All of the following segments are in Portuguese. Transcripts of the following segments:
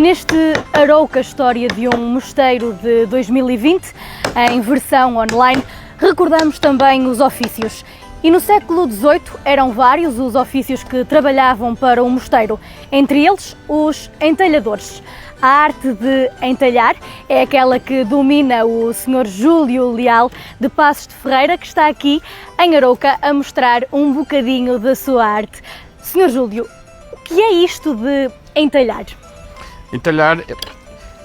Neste Arouca, história de um mosteiro de 2020, em versão online, recordamos também os ofícios. E no século XVIII eram vários os ofícios que trabalhavam para o mosteiro, entre eles os entalhadores. A arte de entalhar é aquela que domina o Sr. Júlio Leal de Passos de Ferreira, que está aqui em Arouca a mostrar um bocadinho da sua arte. Sr. Júlio, o que é isto de entalhar? Entalhar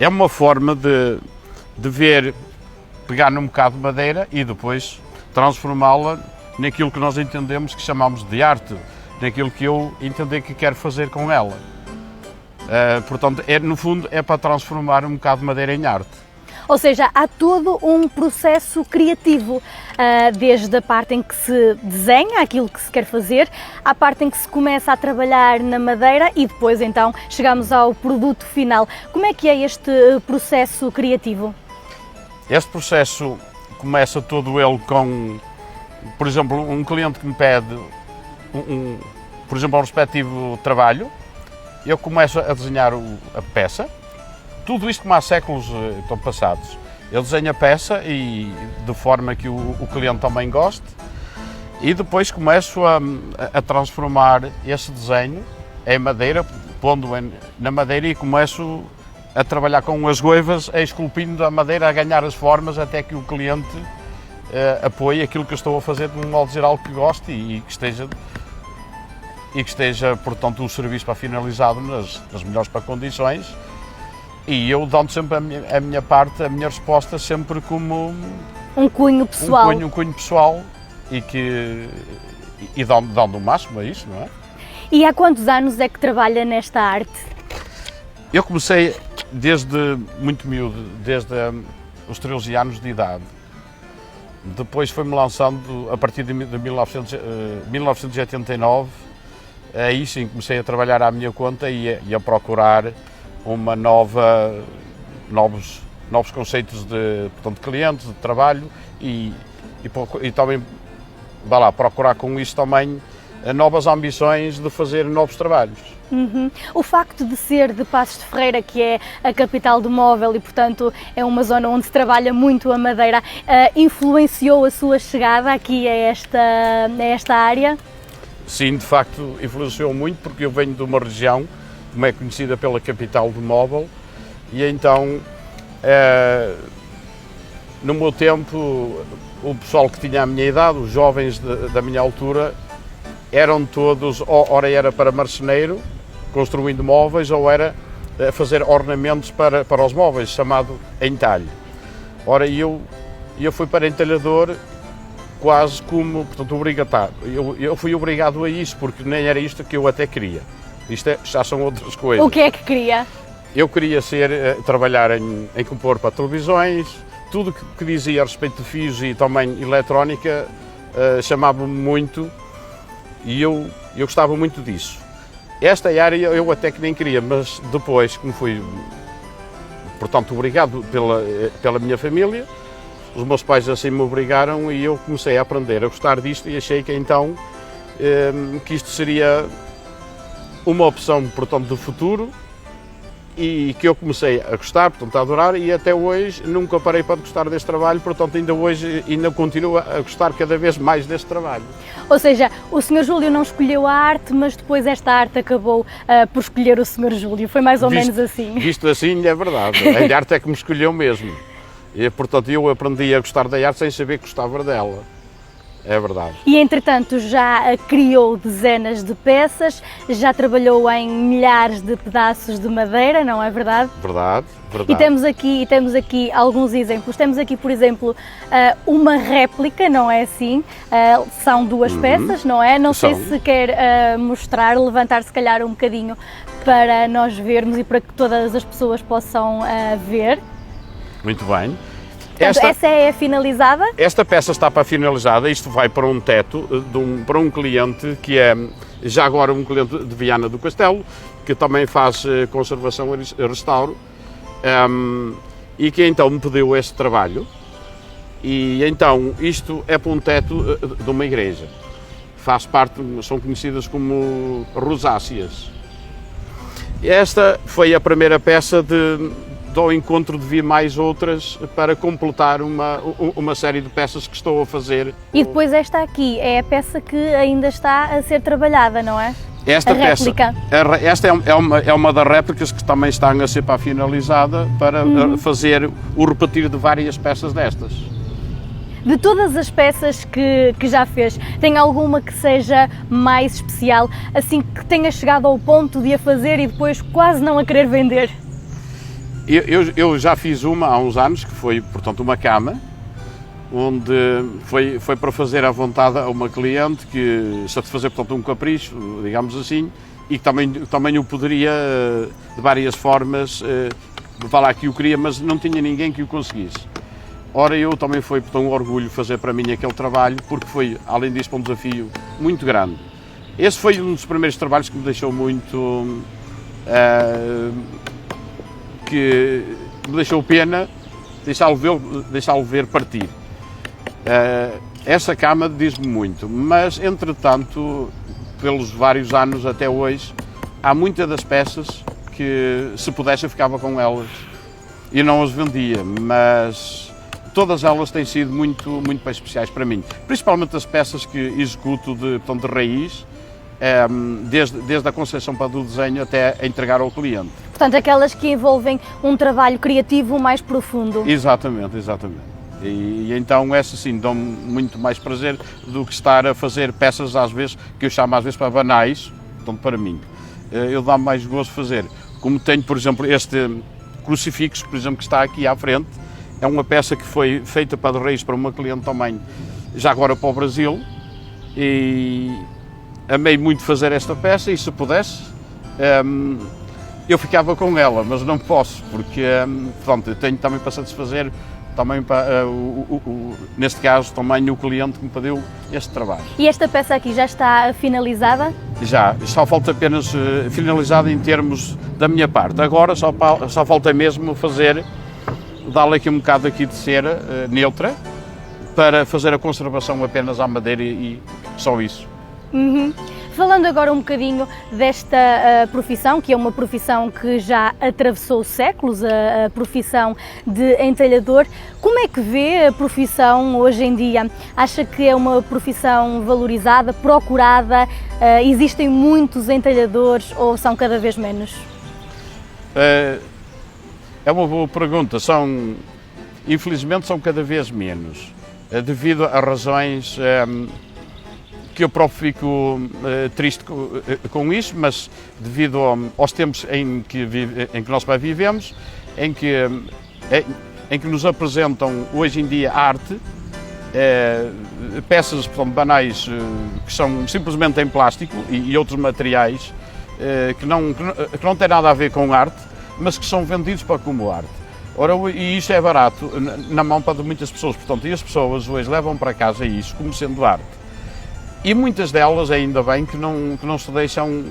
é uma forma de pegar num bocado de madeira e depois transformá-la naquilo que nós entendemos que chamamos de arte, naquilo que eu entender que quero fazer com ela. Portanto, no fundo, é para transformar um bocado de madeira em arte. Ou seja, há todo um processo criativo, desde a parte em que se desenha aquilo que se quer fazer, à parte em que se começa a trabalhar na madeira e depois então chegamos ao produto final. Como é que é este processo criativo? Este processo começa todo ele com, por exemplo, um cliente que me pede, por exemplo, um respectivo trabalho. Eu começo a desenhar a peça, tudo isto como há séculos estão passados. Eu desenho a peça e de forma que o cliente também goste e depois começo a transformar esse desenho em madeira, pondo na madeira e começo a trabalhar com as goivas, esculpindo a madeira, a ganhar as formas até que o cliente apoie aquilo que eu estou a fazer de um modo geral que goste e que esteja, portanto, o serviço para finalizado nas melhores condições e eu dando sempre a minha parte, a minha resposta sempre como um cunho pessoal. Um cunho pessoal e dando o máximo a isso, não é? E há quantos anos é que trabalha nesta arte? Eu comecei desde muito miúdo, desde os 13 anos de idade. Depois foi-me lançando a partir de 1989. Aí sim comecei a trabalhar à minha conta e a procurar novos conceitos de clientes, de trabalho e também procurar com isso também novas ambições de fazer novos trabalhos. Uhum. O facto de ser de Passos de Ferreira, que é a capital do móvel e, portanto, é uma zona onde se trabalha muito a madeira, influenciou a sua chegada aqui a esta área? Sim, de facto, influenciou muito porque eu venho de uma região como é conhecida pela capital do móvel e então, no meu tempo, o pessoal que tinha a minha idade, os jovens da minha altura, eram todos, ora era para marceneiro, construindo móveis, ou era fazer ornamentos para os móveis, chamado entalhe. Ora, eu fui para entalhador quase como, portanto, obrigatório. Eu fui obrigado a isso, porque nem era isto que eu até queria. Isto já são outras coisas. O que é que queria? Eu queria trabalhar em compor para televisões, tudo que dizia a respeito de fios e também eletrónica chamava-me muito e eu gostava muito disso. Esta área eu até que nem queria, mas depois, como fui, portanto, obrigado pela minha família, os meus pais assim me obrigaram e eu comecei a aprender a gostar disto e achei que então que isto seria uma opção, portanto, de futuro e que eu comecei a gostar, portanto, a adorar e até hoje nunca parei para gostar deste trabalho, portanto, ainda hoje continuo a gostar cada vez mais deste trabalho. Ou seja, o Sr. Júlio não escolheu a arte, mas depois esta arte acabou por escolher o Sr. Júlio, foi mais ou menos assim. Visto assim, é verdade, a arte é que me escolheu mesmo. E, portanto, eu aprendi a gostar da arte sem saber que gostava dela. É verdade. E, entretanto, já criou dezenas de peças, já trabalhou em milhares de pedaços de madeira, não é verdade? Verdade, verdade. E temos aqui alguns exemplos. Temos aqui, por exemplo, uma réplica, não é assim? São duas peças, não é? Não sei se quer mostrar, levantar se calhar um bocadinho para nós vermos e para que todas as pessoas possam ver. Muito bem. Portanto, essa é a finalizada? Esta peça está para finalizada, isto vai para um teto, para um cliente que é, já agora um cliente de Viana do Castelo, que também faz conservação e restauro, e que então me pediu este trabalho, e então isto é para um teto de uma igreja. Faz parte, são conhecidas como rosáceas. Esta foi a primeira peça do encontro de vir mais outras para completar uma série de peças que estou a fazer. E depois esta aqui é a peça que ainda está a ser trabalhada, não é? Esta a peça, réplica. Esta é uma das réplicas que também está a ser finalizada para fazer o repetir de várias peças destas. De todas as peças que já fez, tem alguma que seja mais especial, assim que tenha chegado ao ponto de a fazer e depois quase não a querer vender? Eu já fiz uma há uns anos, que foi, portanto, uma cama, onde foi para fazer à vontade a uma cliente que satisfazer, portanto, um capricho, digamos assim, e que também o poderia, de várias formas, levar lá que o queria, mas não tinha ninguém que o conseguisse. Ora, eu também foi, portanto, um orgulho fazer para mim aquele trabalho, porque foi, além disso, um desafio muito grande. Esse foi um dos primeiros trabalhos que me deixou muito... que me deixou pena deixá-lo ver partir. Essa cama diz-me muito, mas entretanto, pelos vários anos até hoje, há muitas das peças que, se pudesse, eu ficava com elas e não as vendia, mas todas elas têm sido muito bem especiais para mim, principalmente as peças que executo de raiz, desde a concepção para o desenho até a entregar ao cliente. Portanto, aquelas que envolvem um trabalho criativo mais profundo. Exatamente. E então essas sim dão muito mais prazer do que estar a fazer peças às vezes, que eu chamo às vezes para banais, portanto para mim. Eu dá-me mais gosto de fazer. Como tenho, por exemplo, este crucifixo, por exemplo, que está aqui à frente, é uma peça que foi feita para Reis para uma cliente também, já agora para o Brasil, e amei muito fazer esta peça e se pudesse, eu ficava com ela, mas não posso, porque pronto, eu tenho também para satisfazer, também para, neste caso, também o cliente que me pediu este trabalho. E esta peça aqui já está finalizada? Já, só falta apenas finalizada em termos da minha parte. Agora só falta mesmo fazer, dar-lhe aqui um bocado aqui de cera neutra, para fazer a conservação apenas à madeira e só isso. Falando agora um bocadinho desta profissão, que é uma profissão que já atravessou séculos, a profissão de entalhador, como é que vê a profissão hoje em dia? Acha que é uma profissão valorizada, procurada? Existem muitos entalhadores ou são cada vez menos? É uma boa pergunta. Infelizmente são cada vez menos, devido a razões que eu próprio fico triste com isso, mas devido aos tempos em que nós vivemos, em que nos apresentam hoje em dia arte, peças, portanto, banais que são simplesmente em plástico e outros materiais que não têm nada a ver com arte, mas que são vendidos como arte. Ora, e isso é barato na mão para muitas pessoas, portanto, e as pessoas hoje levam para casa isso como sendo arte. E muitas delas, ainda bem, que não se deixam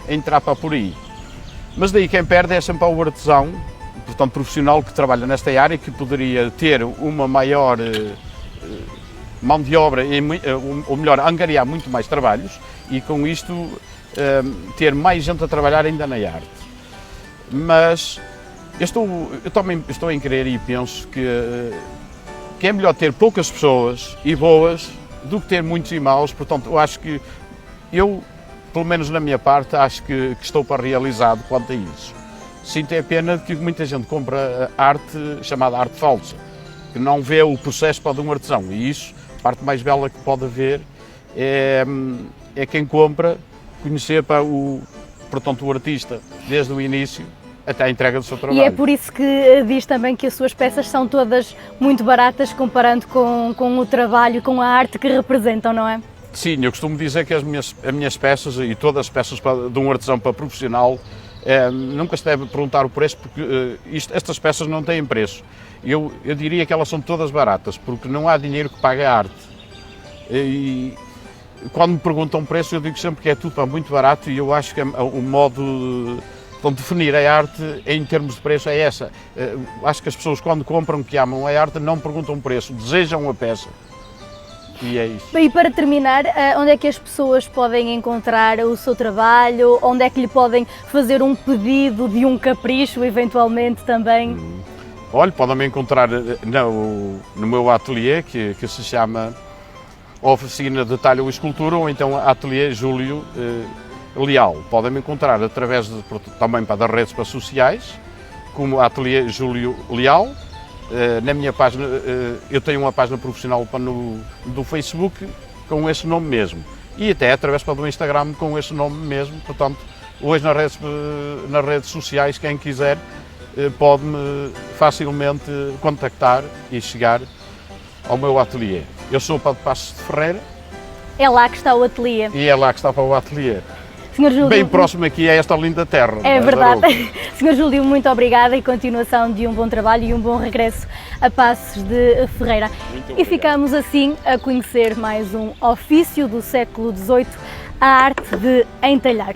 entrar para por aí. Mas daí quem perde é sempre o artesão, portanto profissional que trabalha nesta área, que poderia ter uma maior mão de obra, ou melhor, angariar muito mais trabalhos e com isto ter mais gente a trabalhar ainda na arte. Mas eu também estou em crer e penso que é melhor ter poucas pessoas e boas do que ter muitos e maus, portanto eu acho que, pelo menos na minha parte, acho que estou para realizado quanto a isso. Sinto a pena de que muita gente compra arte chamada arte falsa, que não vê o processo para de um artesão, e isso, a parte mais bela que pode haver é quem compra conhecer portanto, o artista desde o início até a entrega do seu trabalho. E é por isso que diz também que as suas peças são todas muito baratas comparando com o trabalho, com a arte que representam, não é? Sim, eu costumo dizer que as minhas peças e todas as peças de um artesão para profissional, nunca se deve perguntar o preço, porque estas peças não têm preço. Eu diria que elas são todas baratas, porque não há dinheiro que pague a arte. E quando me perguntam o preço, eu digo sempre que é tudo muito barato, e eu acho que o modo de definir a arte em termos de preço é essa. Acho que as pessoas, quando compram, que amam a arte, não perguntam o preço, desejam a peça. E é isso. E para terminar, onde é que as pessoas podem encontrar o seu trabalho? Onde é que lhe podem fazer um pedido de um capricho, eventualmente também? Olha, podem-me encontrar no meu ateliê, que se chama Oficina de Talho e Escultura, ou então Ateliê Júlio Leal. Podem-me encontrar através também das redes sociais, como Ateliê Júlio Leal. Na minha página, eu tenho uma página profissional do Facebook com esse nome mesmo. E até através do Instagram com esse nome mesmo. Portanto, hoje nas redes sociais, quem quiser pode-me facilmente contactar e chegar ao meu ateliê. Eu sou o Padre Passos de Ferreira. É lá que está o ateliê. E é lá que está para o ateliê. Sr. Júlio, bem próximo aqui a esta linda terra. É verdade. Sr. Júlio, muito obrigada e continuação de um bom trabalho e um bom regresso a Passos de Ferreira. E ficamos assim a conhecer mais um ofício do século XVIII, a arte de entalhar.